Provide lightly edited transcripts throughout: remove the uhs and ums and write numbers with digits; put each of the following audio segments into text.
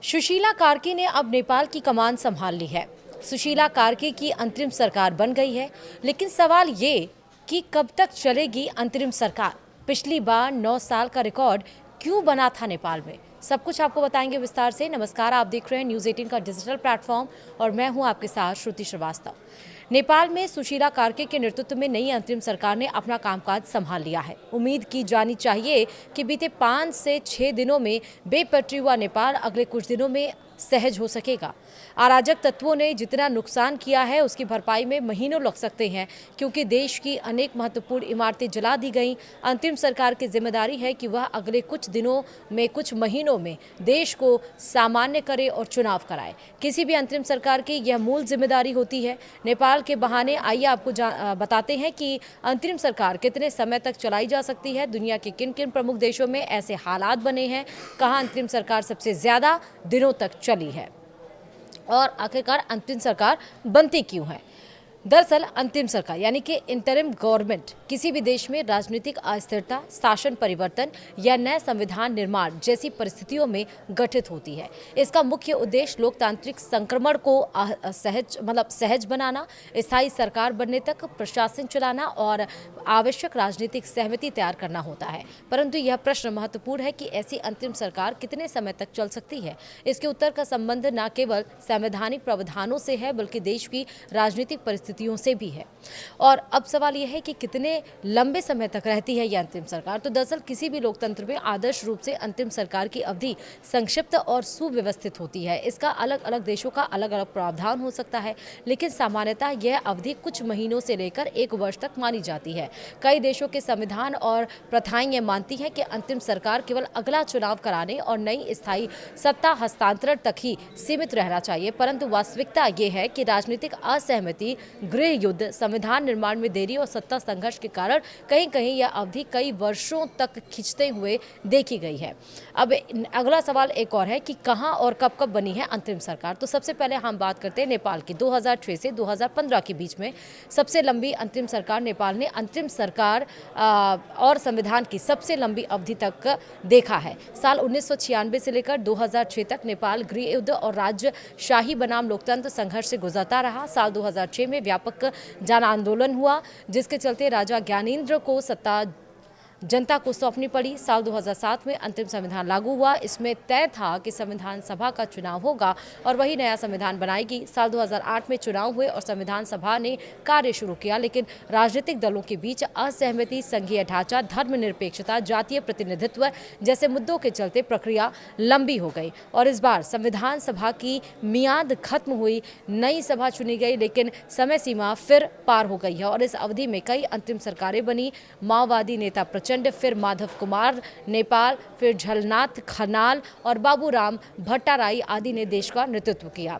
सुशीला कार्की ने अब नेपाल की कमान संभाल ली है। सुशीला कार्की की अंतरिम सरकार बन गई है, लेकिन सवाल ये कि कब तक चलेगी अंतरिम सरकार। पिछली बार 9 साल का रिकॉर्ड क्यों बना था नेपाल में, सब कुछ आपको बताएंगे विस्तार से। नमस्कार, आप देख रहे हैं न्यूज़ 18 का डिजिटल प्लेटफॉर्म और मैं हूं आपके साथ श्रुति श्रीवास्तव। नेपाल में सुशीला कार्की के नेतृत्व में नई अंतरिम सरकार ने अपना कामकाज संभाल लिया है। उम्मीद की जानी चाहिए कि बीते 5 से 6 दिनों में बेपटरी हुआ नेपाल अगले कुछ दिनों में सहज हो सकेगा। अराजक तत्वों ने जितना नुकसान किया है उसकी भरपाई में महीनों लग सकते हैं, क्योंकि देश की अनेक महत्वपूर्ण इमारतें जला दी गईं। अंतिम सरकार की जिम्मेदारी है कि वह अगले कुछ दिनों में, कुछ महीनों में देश को सामान्य करे और चुनाव कराए। किसी भी अंतरिम सरकार की यह मूल जिम्मेदारी होती है। नेपाल के बहाने आइए आपको बताते हैं कि अंतरिम सरकार कितने समय तक चलाई जा सकती है, दुनिया के किन किन प्रमुख देशों में ऐसे हालात बने हैं, कहाँ अंतरिम सरकार सबसे ज़्यादा दिनों तक चली है और आखिरकार अंतिम सरकार बनती क्यों है। दरअसल अंतिम सरकार यानी कि इंटरिम गवर्नमेंट किसी भी देश में राजनीतिक अस्थिरता, शासन परिवर्तन या नए संविधान निर्माण जैसी परिस्थितियों में गठित होती है। इसका मुख्य उद्देश्य लोकतांत्रिक संक्रमण को सहज बनाना, स्थायी सरकार बनने तक प्रशासन चलाना और आवश्यक राजनीतिक सहमति तैयार करना होता है। परंतु यह प्रश्न महत्वपूर्ण है कि ऐसी अंतिम सरकार कितने समय तक चल सकती है। इसके उत्तर का संबंध न केवल संवैधानिक प्रावधानों से है, बल्कि देश की राजनीतिक परिस्थितियों से भी है। और अब सवाल यह है कि कितने लंबे समय तक रहती है यह अंतिम सरकार। तो दरअसल किसी भी लोकतंत्र में आदर्श रूप से अंतिम सरकार की अवधि संक्षिप्त और सुव्यवस्थित होती है। इसका अलग अलग देशों का अलग अलग प्रावधान हो सकता है, लेकिन सामान्यतः यह अवधि कुछ महीनों से लेकर 1 वर्ष तक मानी जाती है। कई देशों के संविधान और प्रथाएं ये मानती हैं कि अंतिम सरकार केवल अगला चुनाव कराने और नई स्थायी सत्ता हस्तांतरण तक ही सीमित रहना चाहिए। परंतु वास्तविकता ये है कि राजनीतिक असहमति, गृह युद्ध, संविधान निर्माण में देरी और सत्ता संघर्ष के कारण कहीं कहीं यह अवधि कई वर्षों तक खिंचते हुए देखी गई है। अब अगला सवाल एक और है कि कहां और कब कब बनी है अंतरिम सरकार। तो सबसे पहले हम बात करते हैं नेपाल की। 2006 से 2015 के बीच में सबसे लंबी अंतरिम सरकार नेपाल ने अंतरिम सरकार और संविधान की सबसे लंबी अवधि तक देखा है। साल 1996 से लेकर 2006 तक नेपाल गृह युद्ध और राजशाही बनाम लोकतंत्र संघर्ष से गुजरता रहा। साल 2006 में व्यापक जन आंदोलन हुआ, जिसके चलते राजा ज्ञानेंद्र को सत्ता जनता को सौंपनी पड़ी। साल 2007 में अंतिम संविधान लागू हुआ। इसमें तय था कि संविधान सभा का चुनाव होगा और वही नया संविधान बनाएगी। साल 2008 में चुनाव हुए और संविधान सभा ने कार्य शुरू किया, लेकिन राजनीतिक दलों के बीच असहमति, संघीय ढांचा, धर्मनिरपेक्षता, जातीय प्रतिनिधित्व जैसे मुद्दों के चलते प्रक्रिया लंबी हो गई और इस बार संविधान सभा की मियाद खत्म हुई, नई सभा चुनी गई, लेकिन समय सीमा फिर पार हो गई है और इस अवधि में कई अंतिम सरकारें बनी। माओवादी नेता प्रचंड, फिर माधव कुमार नेपाल, फिर झलनाथ खनाल और बाबूराम भट्टाराई आदि ने देश का नेतृत्व किया।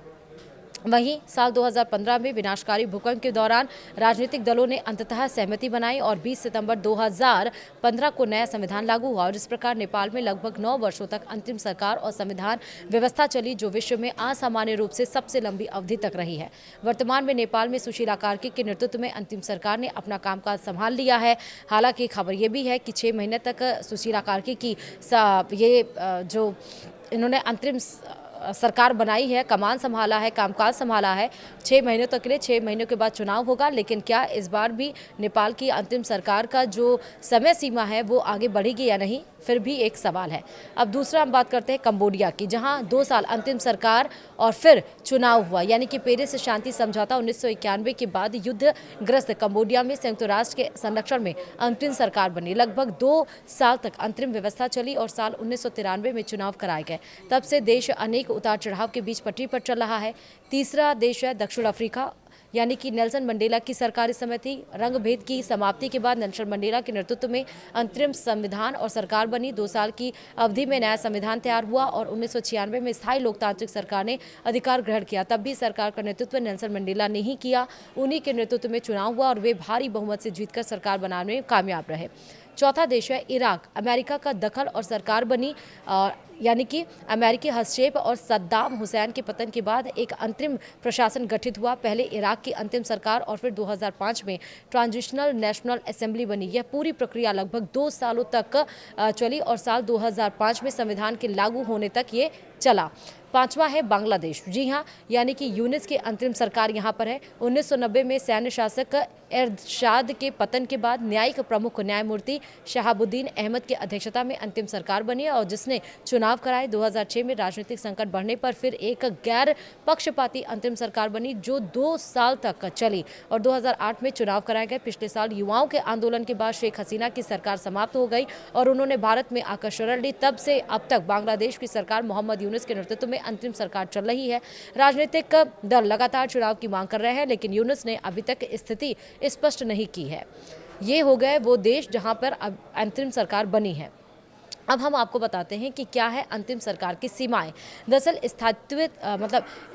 वहीं साल 2015 में विनाशकारी भूकंप के दौरान राजनीतिक दलों ने अंततः सहमति बनाई और 20 सितंबर 2015 को नया संविधान लागू हुआ और इस प्रकार नेपाल में लगभग 9 वर्षों तक अंतिम सरकार और संविधान व्यवस्था चली, जो विश्व में असामान्य रूप से सबसे लंबी अवधि तक रही है। वर्तमान में नेपाल में सुशीला कार्की के नेतृत्व में अंतिम सरकार ने अपना कामकाज संभाल लिया है। हालांकि खबर यह भी है कि 6 महीने तक सुशीला कार्की की जो इन्होंने अंतरिम सरकार बनाई है, कमान संभाला है, कामकाज संभाला है 6 महीनों तक के लिए। 6 महीनों के बाद चुनाव होगा, लेकिन क्या इस बार भी नेपाल की अंतिम सरकार का जो समय सीमा है वो आगे बढ़ेगी या नहीं, फिर भी एक सवाल है। अब दूसरा हम बात करते हैं कंबोडिया की, जहां 2 साल अंतिम सरकार और फिर चुनाव हुआ, यानी कि पेरिस शांति समझौता 1991 के बाद युद्धग्रस्त कंबोडिया में संयुक्त राष्ट्र के संरक्षण में अंतिम सरकार बनी। लगभग 2 साल तक अंतरिम व्यवस्था चली और साल 1993 में चुनाव कराए गए। तब से देश अनेक उतार चढ़ाव के बीच पटरी पर चल रहा है। तीसरा देश है दक्षिण अफ्रीका, यानी कि नेल्सन मंडेला की सरकार इस समय थी। रंगभेद की समाप्ति के बाद नेल्सन मंडेला के नेतृत्व में अंतरिम संविधान और सरकार बनी। 2 साल की अवधि में नया संविधान तैयार हुआ और 1996 में स्थायी लोकतांत्रिक सरकार ने अधिकार ग्रहण किया। तब भी सरकार का नेतृत्व नेल्सन मंडेला ने ही किया। उन्हीं के नेतृत्व में चुनाव हुआ और वे भारी बहुमत से जीतकर सरकार बनाने में कामयाब रहे। चौथा देश है इराक। अमेरिका का दखल और सरकार बनी और यानी कि अमेरिकी हस्तक्षेप और सद्दाम हुसैन के पतन के बाद एक अंतरिम प्रशासन गठित हुआ। पहले इराक की अंतिम सरकार और फिर 2005 में ट्रांजिशनल नेशनल असेंबली बनी। यह पूरी प्रक्रिया लगभग 2 सालों तक चली और साल 2005 में संविधान के लागू होने तक ये चला। पांचवा है बांग्लादेश। जी हाँ, यानी कि यूनिस की अंतरिम सरकार यहाँ पर है। 1990 में सैन्य शासक एरशाद के पतन के बाद न्यायिक प्रमुख न्यायमूर्ति शहाबुद्दीन अहमद की अध्यक्षता में अंतिम सरकार बनी और जिसने चुनाव कराए। 2006 में राजनीतिक संकट बढ़ने पर फिर एक गैर पक्षपाती अंतरिम सरकार बनी जो 2 साल तक चली और 2008 में चुनाव कराए गए। पिछले साल युवाओं के आंदोलन के बाद शेख हसीना की सरकार समाप्त हो गई और उन्होंने भारत में आकर शरण ली। तब से अब तक बांग्लादेश की सरकार मोहम्मद यूनुस के नेतृत्व में अंतरिम सरकार चल रही है। राजनीतिक दल लगातार चुनाव की मांग कर रहे हैं, लेकिन यूनुस ने अभी तक स्थिति स्पष्ट नहीं की है। ये हो गए वो देश जहां पर अब अंतरिम सरकार बनी है। अब हम आपको बताते हैं कि क्या है अंतिम सरकार की सीमाएं। दरअसल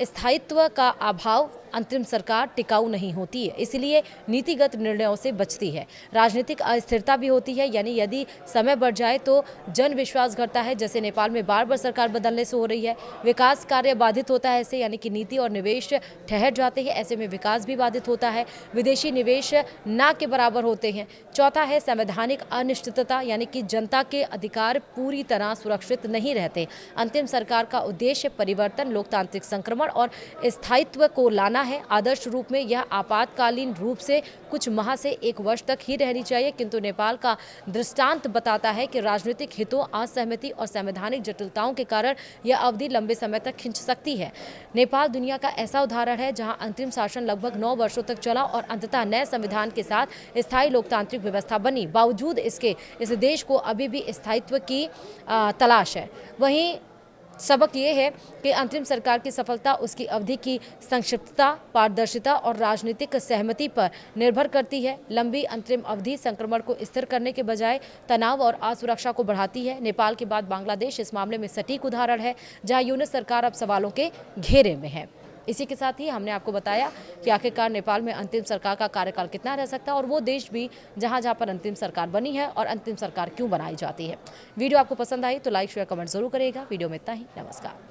स्थायित्व का अभाव अंतरिम सरकार टिकाऊ नहीं होती है, इसलिए नीतिगत निर्णयों से बचती है। राजनीतिक अस्थिरता भी होती है, यानी यदि समय बढ़ जाए तो जन विश्वास घटता है, जैसे नेपाल में बार बार सरकार बदलने से हो रही है। विकास कार्य बाधित होता है ऐसे, यानी कि नीति और निवेश ठहर जाते हैं, ऐसे में विकास भी बाधित होता है। विदेशी निवेश ना के बराबर होते हैं। चौथा है संवैधानिक अनिश्चितता, यानी कि जनता के अधिकार पूरी तरह सुरक्षित नहीं रहते। अंतिम सरकार का उद्देश्य परिवर्तन, लोकतांत्रिक संक्रमण और स्थायित्व को लाना है। आदर्श रूप में यह आपातकालीन रूप से कुछ माह से 1 वर्ष तक ही रहनी चाहिए, किंतु नेपाल का दृष्टांत बताता है कि राजनीतिक हितों, असहमति और संवैधानिक जटिलताओं के कारण यह अवधि लंबे समय तक खिंच सकती है। नेपाल दुनिया का ऐसा उदाहरण है जहां अंतरिम शासन लगभग 9 वर्षों तक चला और अंततः नए संविधान के साथ स्थायी लोकतांत्रिक व्यवस्था बनी। बावजूद इसके इस देश को अभी भी स्थायित्व की तलाश है। वहीं सबक ये है कि अंतरिम सरकार की सफलता उसकी अवधि की संक्षिप्तता, पारदर्शिता और राजनीतिक सहमति पर निर्भर करती है। लंबी अंतरिम अवधि संक्रमण को स्थिर करने के बजाय तनाव और असुरक्षा को बढ़ाती है। नेपाल के बाद बांग्लादेश इस मामले में सटीक उदाहरण है, जहां यूनुस सरकार अब सवालों के घेरे में है। इसी के साथ ही हमने आपको बताया कि आखिरकार नेपाल में अंतिम सरकार का कार्यकाल कितना रह सकता है और वो देश भी जहां पर अंतिम सरकार बनी है और अंतिम सरकार क्यों बनाई जाती है। वीडियो आपको पसंद आई तो लाइक शेयर कमेंट जरूर करिएगा। वीडियो में इतना ही। नमस्कार।